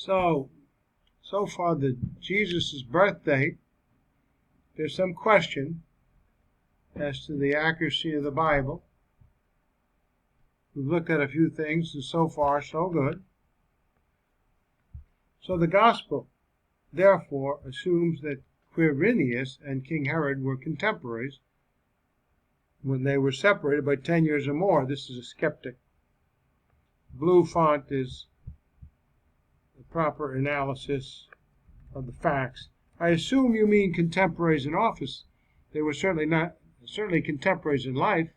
So far Jesus' birth date, there's some question as to the accuracy of the Bible. We've looked at a few things, and so far, so good. So the Gospel, therefore, assumes that Quirinius and King Herod were contemporaries when they were separated by 10 years or more. This is a skeptic. Blue font is the proper analysis of the facts. I assume you mean contemporaries in office. They were certainly contemporaries in life.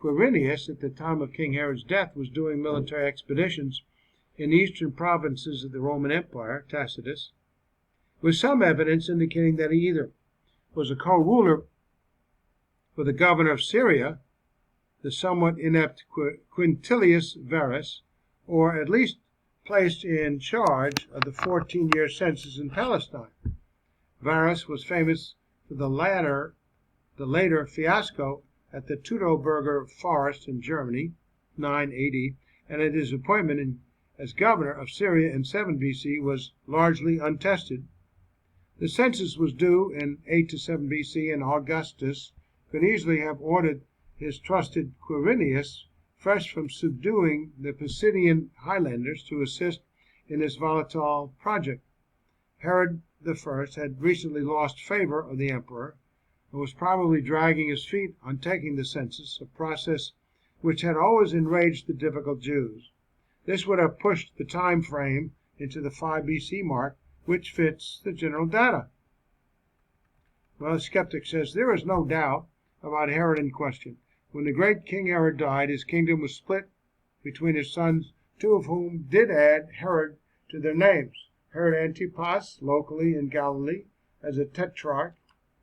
Quirinius, at the time of King Herod's death, was doing military expeditions in the eastern provinces of the Roman Empire, Tacitus, with some evidence indicating that he either was a co-ruler with the governor of Syria, the somewhat inept Quintilius Varus, or at least placed in charge of the 14-year census in Palestine. Varus was famous for the later fiasco at the Teutoburger forest in Germany, 9 AD, and at his appointment as governor of Syria in 7 BC was largely untested. The census was due in 8 to 7 BC, and Augustus could easily have ordered his trusted Quirinius, fresh from subduing the Pisidian highlanders, to assist in this volatile project. Herod I had recently lost favor of the emperor and was probably dragging his feet on taking the census, a process which had always enraged the difficult Jews. This would have pushed the time frame into the 5 BC mark, which fits the general data. Well, the skeptic says there is no doubt about Herod in question. When the great King Herod died, his kingdom was split between his sons, 2 of whom did add Herod to their names. Herod Antipas, locally in Galilee, as a tetrarch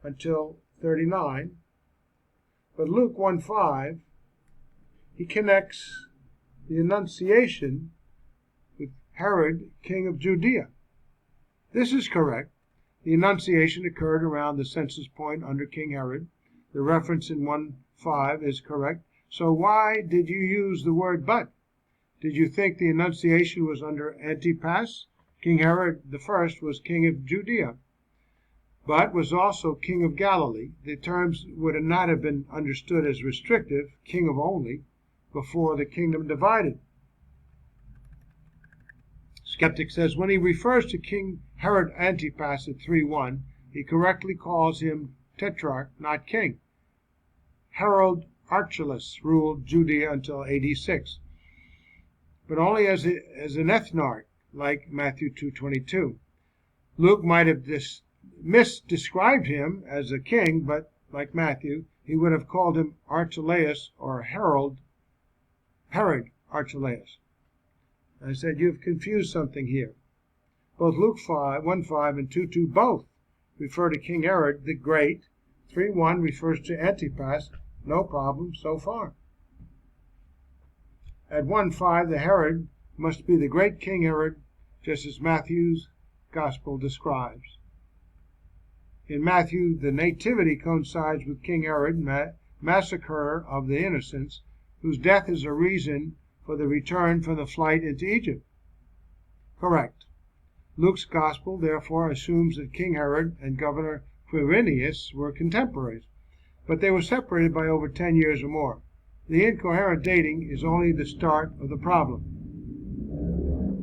until 39. But Luke 1:5, he connects the Annunciation with Herod, king of Judea. This is correct. The Annunciation occurred around the census point under King Herod. The reference in 1:5 is correct. So why did you use the word but? Did you think the Annunciation was under Antipas? King Herod I was king of Judea, but was also king of Galilee. The terms would not have been understood as restrictive, king of only, before the kingdom divided. Skeptic says when he refers to King Herod Antipas at 3:1, he correctly calls him tetrarch, not king. Herod Archelaus ruled Judea until AD 6, but only as an ethnarch, like Matthew 2:22. Luke might have misdescribed him as a king, but like Matthew, he would have called him Archelaus or Herod Archelaus. I said, you've confused something here. Both Luke 1:5 and 2:2 both refer to King Herod the Great. 3:1 refers to Antipas. No problem so far. At 1:5, the Herod must be the great King Herod, just as Matthew's Gospel describes. In Matthew, the nativity coincides with King Herod, massacre of the innocents, whose death is a reason for the return from the flight into Egypt. Correct. Luke's Gospel, therefore, assumes that King Herod and Governor Quirinius were contemporaries, but they were separated by over 10 years or more. The incoherent dating is only the start of the problem.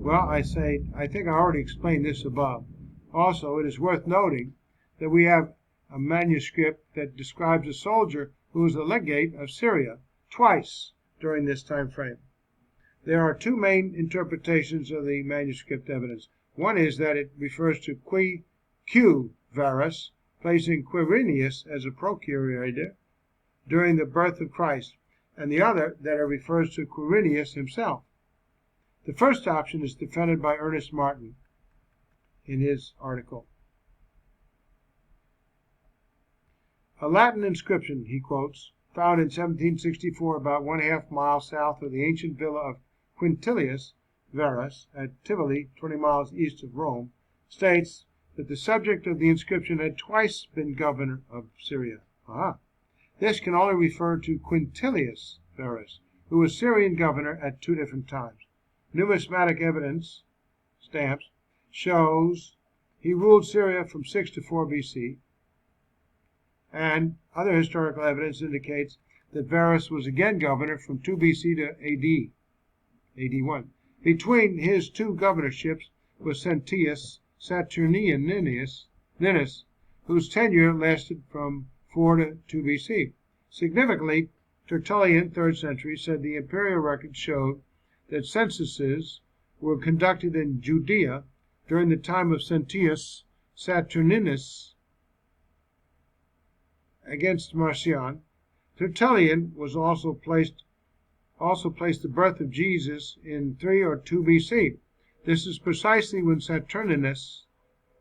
Well, I think I already explained this above. Also, it is worth noting that we have a manuscript that describes a soldier who was the legate of Syria twice during this time frame. There are two main interpretations of the manuscript evidence. One is that it refers to Q Varus, placing Quirinius as a procurator during the birth of Christ, and the other that it refers to Quirinius himself. The first option is defended by Ernest Martin in his article. A Latin inscription, he quotes, found in 1764 about 1/2 mile south of the ancient villa of Quintilius Varus at Tivoli, 20 miles east of Rome, states that the subject of the inscription had twice been governor of Syria. This can only refer to Quintilius Varus, who was Syrian governor at 2 different times. Numismatic evidence, stamps, shows he ruled Syria from 6 to 4 BC, and other historical evidence indicates that Varus was again governor from 2 BC to AD 1. Between his two governorships was Sentius Saturnianus, whose tenure lasted from 4 to 2 BC. Significantly, Tertullian, 3rd century, said the imperial records showed that censuses were conducted in Judea during the time of Sentius Saturninus against Marcion. Tertullian was also placed the birth of Jesus in 3 or 2 BC. This is precisely when Saturninus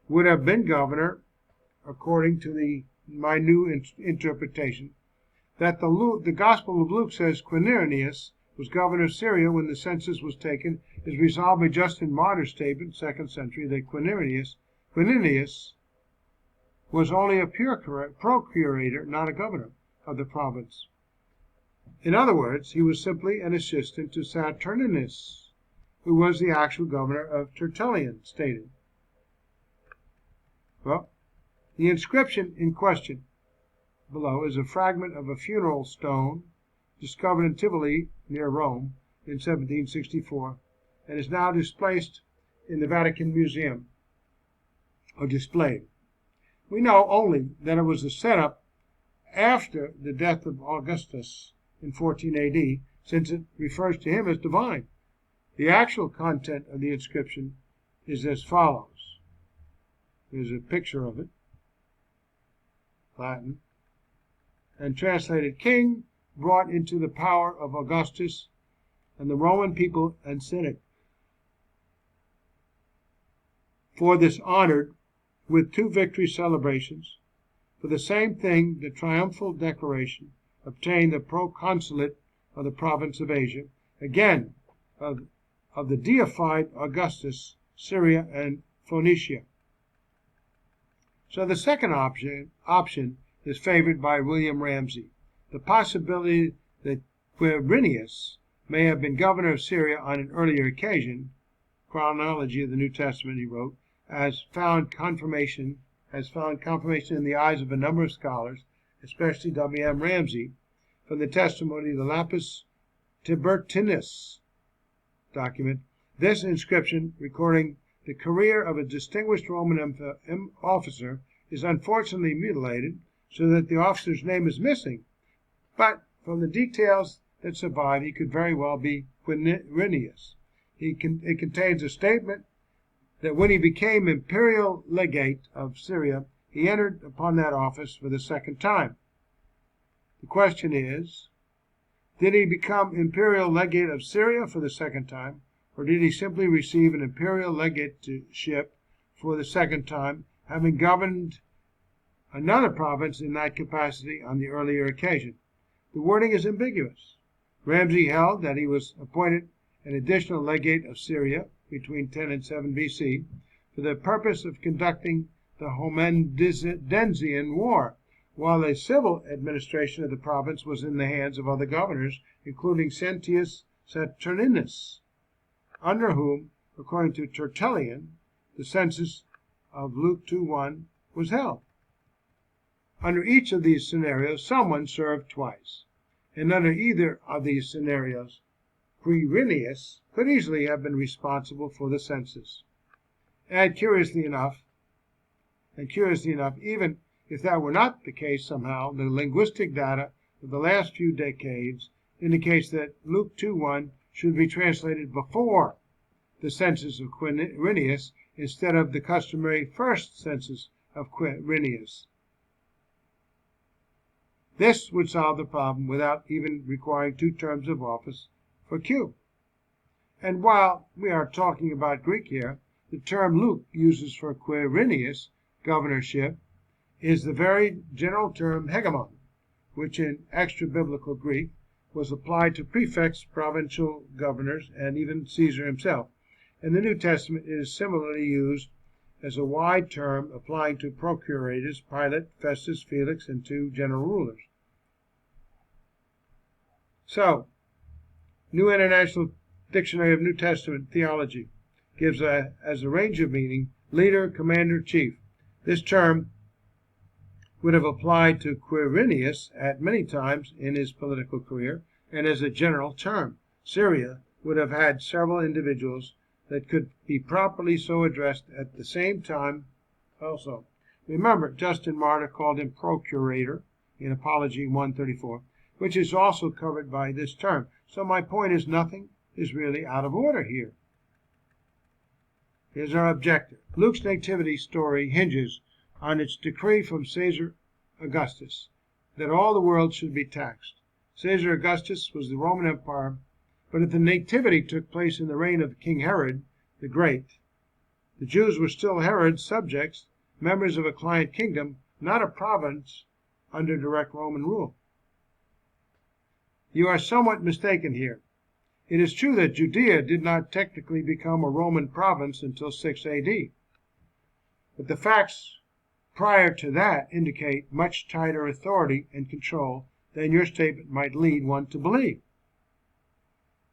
would have been governor, according to my new interpretation. That the Gospel of Luke says Quirinius was governor of Syria when the census was taken is resolved by Justin Martyr's statement, 2nd century, that Quirinius was only a procurator, not a governor of the province. In other words, he was simply an assistant to Saturninus, who was the actual governor of Tertullian stated. Well, the inscription in question below is a fragment of a funeral stone discovered in Tivoli near Rome in 1764 and is now displayed in the Vatican Museum, or displayed. We know only that it was a setup after the death of Augustus in 14 AD, since it refers to him as divine. The actual content of the inscription is as follows. Here's a picture of it, Latin, and translated: King brought into the power of Augustus and the Roman people and Senate. For this honored with 2 victory celebrations, for the same thing the triumphal declaration obtained the proconsulate of the province of Asia, again of the deified Augustus, Syria and Phoenicia. So the second option is favored by William Ramsay. The possibility that Quirinius may have been governor of Syria on an earlier occasion, chronology of the New Testament, he wrote, has found confirmation in the eyes of a number of scholars, especially W.M. Ramsay, from the testimony of the Lapis Tiburtinus document. This inscription, recording the career of a distinguished Roman officer, is unfortunately mutilated, so that the officer's name is missing. But from the details that survive, he could very well be Quirinius. It contains a statement that when he became imperial legate of Syria, he entered upon that office for the second time. The question is, did he become imperial legate of Syria for the second time, or did he simply receive an imperial legateship for the second time, having governed another province in that capacity on the earlier occasion? The wording is ambiguous. Ramsay held that he was appointed an additional legate of Syria between 10 and 7 BC for the purpose of conducting the Homendensian War, while the civil administration of the province was in the hands of other governors, including Sentius Saturninus, under whom, according to Tertullian, the census of Luke 2:1 was held. Under each of these scenarios, someone served twice, and under either of these scenarios, Quirinius could easily have been responsible for the census. And curiously enough, even if that were not the case somehow, the linguistic data of the last few decades indicates that Luke 2:1 should be translated before the census of Quirinius instead of the customary first census of Quirinius. This would solve the problem without even requiring 2 terms of office for Q. And while we are talking about Greek here, the term Luke uses for Quirinius governorship is the very general term hegemon, which in extra-biblical Greek was applied to prefects, provincial governors, and even Caesar himself. In the New Testament, it is similarly used as a wide term applying to procurators, Pilate, Festus, Felix, and 2 general rulers. So, New International Dictionary of New Testament Theology. gives as a range of meaning leader, commander, chief. This term would have applied to Quirinius at many times in his political career, and as a general term. Syria would have had several individuals that could be properly so addressed at the same time also. Remember, Justin Martyr called him procurator in Apology 134, which is also covered by this term. So my point is nothing is really out of order here. Here's our objective. Luke's nativity story hinges on its decree from Caesar Augustus that all the world should be taxed. Caesar Augustus was the Roman Empire, but if the nativity took place in the reign of King Herod the Great, the Jews were still Herod's subjects, members of a client kingdom, not a province under direct Roman rule. You are somewhat mistaken here. It is true that Judea did not technically become a Roman province until 6 AD, but the facts prior to that indicate much tighter authority and control than your statement might lead one to believe.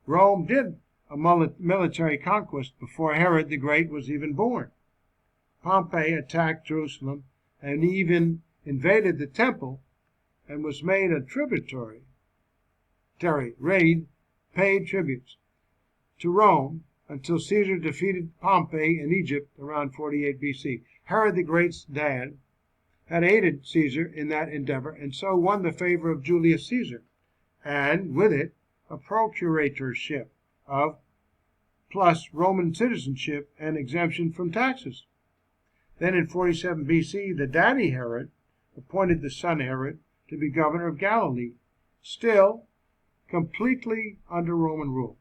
Rome did a military conquest before Herod the Great was even born. Pompey attacked Jerusalem and even invaded the temple and was made a tributary raid, paid tributes to Rome until Caesar defeated Pompey in Egypt around 48 BC. Herod the Great's dad had aided Caesar in that endeavor and so won the favor of Julius Caesar, and with it a procuratorship of plus Roman citizenship and exemption from taxes. Then in 47 BC, the daddy Herod appointed the son Herod to be governor of Galilee, still completely under Roman rule.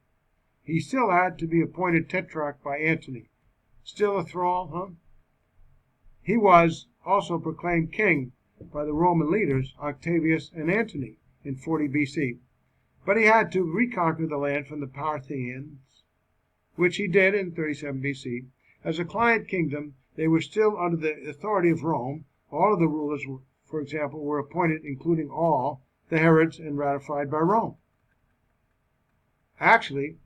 He still had to be appointed tetrarch by Antony. Still a thrall, huh? He was also proclaimed king by the Roman leaders Octavius and Antony in 40 BC. But he had to reconquer the land from the Parthians, which he did in 37 BC. As a client kingdom, they were still under the authority of Rome. All of the rulers, for example, were appointed, including all the Herods, and ratified by Rome. Actually,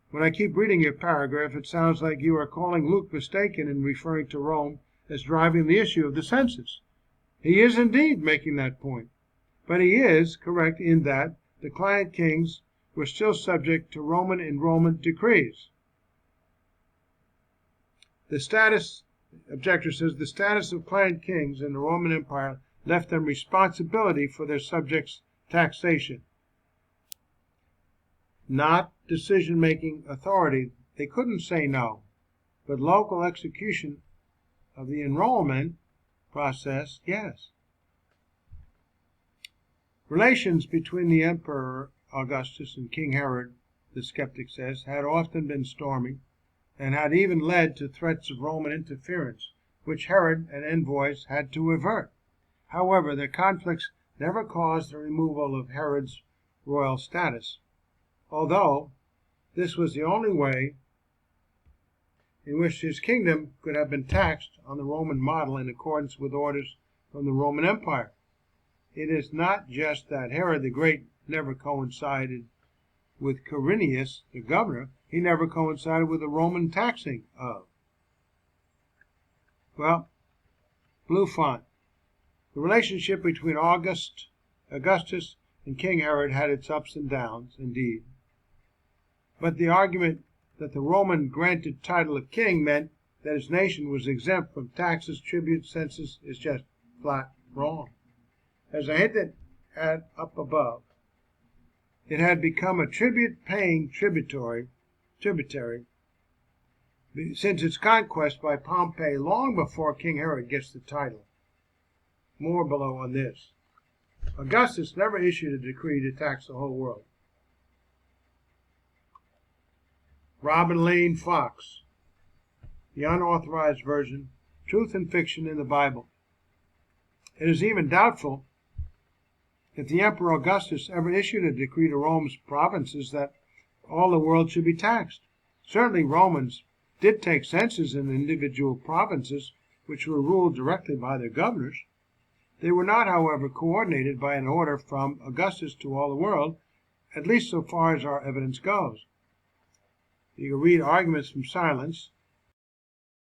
when I keep reading your paragraph, it sounds like you are calling Luke mistaken in referring to Rome as driving the issue of the census. He is indeed making that point, but he is correct in that the client kings were still subject to Roman and Roman decrees. Objector says, the status of client kings in the Roman Empire left them responsibility for their subjects' taxation, not decision-making authority. They couldn't say no, but local execution of the enrollment process, yes. Relations between the Emperor Augustus and King Herod, the skeptic says, had often been stormy and had even led to threats of Roman interference, which Herod and envoys had to avert. However, their conflicts never caused the removal of Herod's royal status, although this was the only way in which his kingdom could have been taxed on the Roman model in accordance with orders from the Roman Empire. It is not just that Herod the Great never coincided with Quirinius, the governor, he never coincided with the Roman taxing of. Well, blue font. The relationship between Augustus and King Herod had its ups and downs, indeed. But the argument that the Roman granted title of king meant that his nation was exempt from taxes, tributes, census is just flat wrong. As I hinted at up above, it had become a tribute-paying tributary since its conquest by Pompey long before King Herod gets the title. More below on this. Augustus never issued a decree to tax the whole world. Robin Lane Fox, the unauthorized version, Truth and Fiction in the Bible. It is even doubtful if the Emperor Augustus ever issued a decree to Rome's provinces that all the world should be taxed. Certainly Romans did take census in individual provinces, which were ruled directly by their governors. They were not, however, coordinated by an order from Augustus to all the world, at least so far as our evidence goes. You can read arguments from silence.